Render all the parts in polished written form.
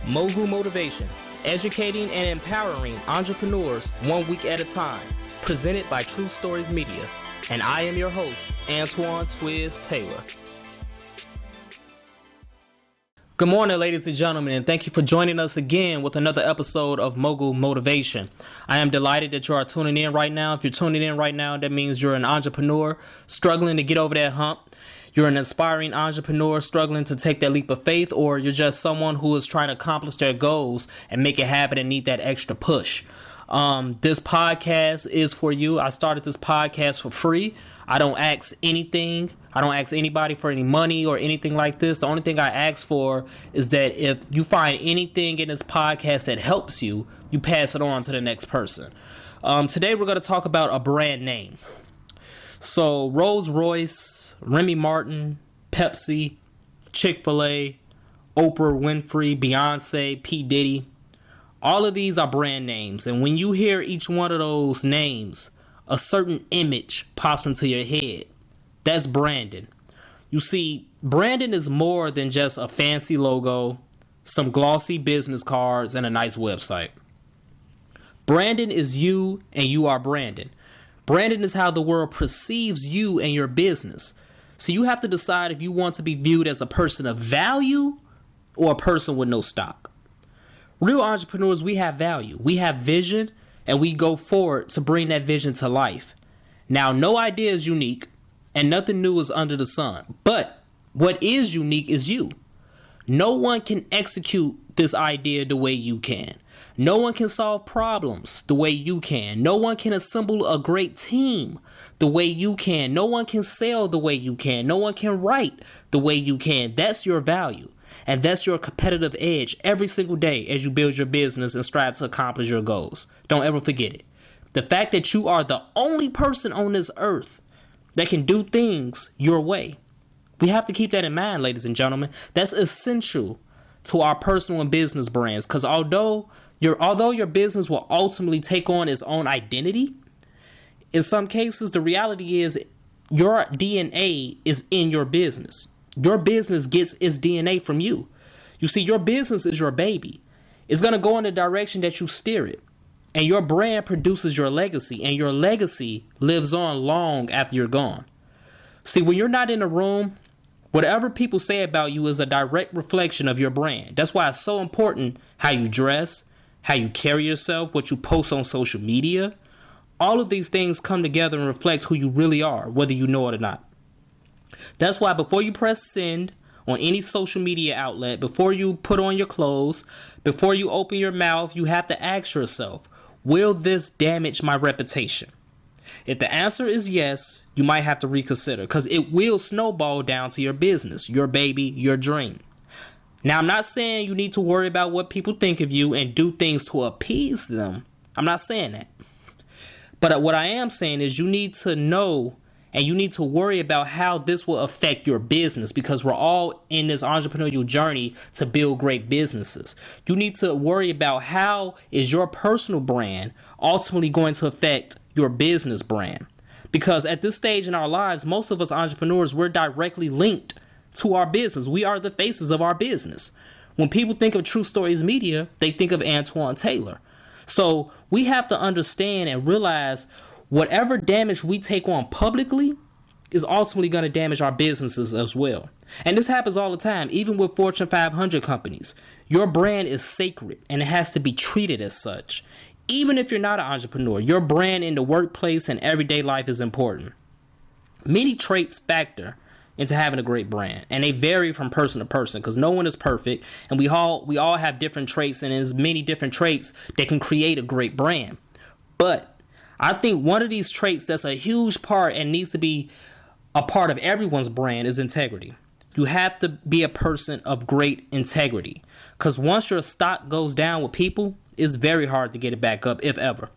Mogul Motivation, educating and empowering entrepreneurs 1 week at a time, presented by True Stories Media. And I am your host, Antoine Twiz Taylor. Good morning, ladies and gentlemen, and thank you for joining us again with another episode of Mogul Motivation. I am delighted that you are tuning in right now. If you're tuning in right now, that means you're an entrepreneur struggling to get over that hump. You're an aspiring entrepreneur struggling to take that leap of faith, or you're just someone who is trying to accomplish their goals and make it happen and need that extra push. This podcast is for you. I started this podcast for free. I don't ask anything. I don't ask anybody for any money or anything like this. The only thing I ask for is that if you find anything in this podcast that helps you, you pass it on to the next person. Today we're going to talk about a brand name. So Rolls-Royce, Remy Martin, Pepsi, Chick-fil-A, Oprah Winfrey, Beyonce, P. Diddy. All of these are brand names. And when you hear each one of those names, a certain image pops into your head. That's branding. You see, branding is more than just a fancy logo, some glossy business cards, and a nice website. Branding is you, and you are branding. Branding is how the world perceives you and your business. So you have to decide if you want to be viewed as a person of value or a person with no stock. Real entrepreneurs, we have value, we have vision, and we go forward to bring that vision to life. Now, no idea is unique, and nothing new is under the sun. But what is unique is you. No one can execute this idea the way you can. No one can solve problems the way you can. No one can assemble a great team the way you can. No one can sell the way you can. No one can write the way you can. That's your value. And that's your competitive edge every single day as you build your business and strive to accomplish your goals. Don't ever forget it. The fact that you are the only person on this earth that can do things your way. We have to keep that in mind, ladies and gentlemen. That's essential to our personal and business brands. Because although your business will ultimately take on its own identity, in some cases, the reality is your DNA is in your business. Your business gets its DNA from you. You see, your business is your baby. It's going to go in the direction that you steer it. And your brand produces your legacy. And your legacy lives on long after you're gone. See, when you're not in the room, whatever people say about you is a direct reflection of your brand. That's why it's so important how you dress, how you carry yourself, what you post on social media. All of these things come together and reflect who you really are, whether you know it or not. That's why before you press send on any social media outlet, before you put on your clothes, before you open your mouth, you have to ask yourself, will this damage my reputation? If the answer is yes, you might have to reconsider, because it will snowball down to your business, your baby, your dream. Now, I'm not saying you need to worry about what people think of you and do things to appease them. I'm not saying that. But what I am saying is you need to know and you need to worry about how this will affect your business, because we're all in this entrepreneurial journey to build great businesses. You need to worry about how is your personal brand ultimately going to affect your business brand. Because at this stage in our lives, most of us entrepreneurs, we're directly linked to our business. We are the faces of our business. When people think of True Stories Media, they think of Antoine Taylor. So we have to understand and realize whatever damage we take on publicly is ultimately going to damage our businesses as well. And this happens all the time, even with Fortune 500 companies. Your brand is sacred and it has to be treated as such. Even if you're not an entrepreneur, your brand in the workplace and everyday life is important. Many traits factor into having a great brand, and they vary from person to person because no one is perfect, and we all have different traits, and there's many different traits that can create a great brand. But I think one of these traits that's a huge part and needs to be a part of everyone's brand is integrity. You have to be a person of great integrity, because once your stock goes down with people, it's very hard to get it back up, if ever.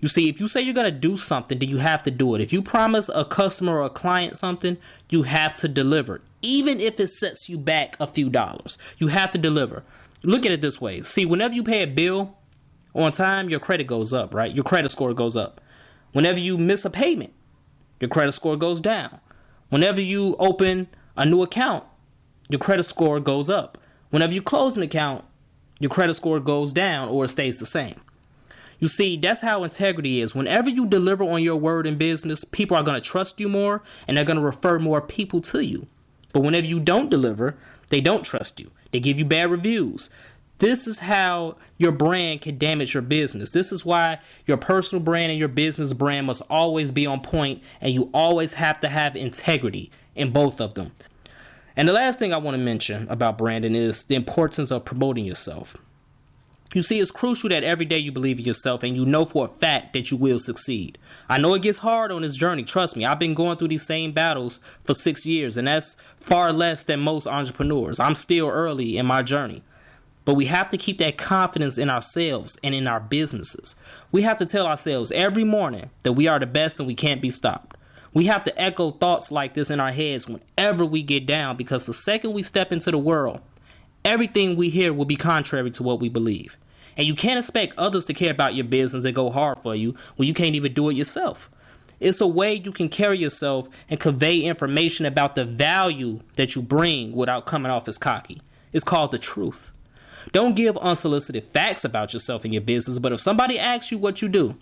You see, if you say you're going to do something, then you have to do it. If you promise a customer or a client something, you have to deliver. Even if it sets you back a few dollars, you have to deliver. Look at it this way. See, whenever you pay a bill on time, your credit goes up, right? Your credit score goes up. Whenever you miss a payment, your credit score goes down. Whenever you open a new account, your credit score goes up. Whenever you close an account, your credit score goes down or it stays the same. You see, that's how integrity is. Whenever you deliver on your word in business, people are going to trust you more and they're going to refer more people to you. But whenever you don't deliver, they don't trust you. They give you bad reviews. This is how your brand can damage your business. This is why your personal brand and your business brand must always be on point, and you always have to have integrity in both of them. And the last thing I want to mention about branding is the importance of promoting yourself. You see, it's crucial that every day you believe in yourself and you know for a fact that you will succeed. I know it gets hard on this journey. Trust me, I've been going through these same battles for 6 years, and that's far less than most entrepreneurs. I'm still early in my journey. But we have to keep that confidence in ourselves and in our businesses. We have to tell ourselves every morning that we are the best and we can't be stopped. We have to echo thoughts like this in our heads whenever we get down, because the second we step into the world, everything we hear will be contrary to what we believe. And you can't expect others to care about your business and go hard for you when you can't even do it yourself. It's a way you can carry yourself and convey information about the value that you bring without coming off as cocky. It's called the truth. Don't give unsolicited facts about yourself and your business, but if somebody asks you what you do,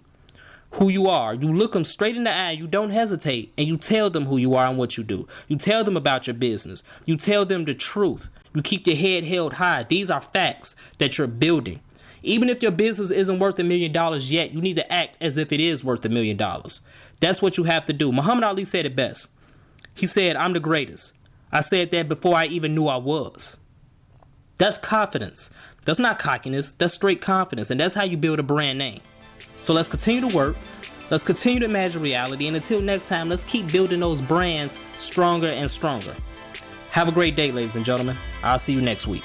who you are, you look them straight in the eye, you don't hesitate, and you tell them who you are and what you do. You tell them about your business. You tell them the truth. You keep your head held high. These are facts that you're building. Even if your business isn't worth $1 million yet, you need to act as if it is worth $1 million. That's what you have to do. Muhammad Ali said it best. He said, "I'm the greatest. I said that before I even knew I was." That's confidence. That's not cockiness. That's straight confidence. And that's how you build a brand name. So let's continue to work. Let's continue to imagine reality. And until next time, let's keep building those brands stronger and stronger. Have a great day, ladies and gentlemen. I'll see you next week.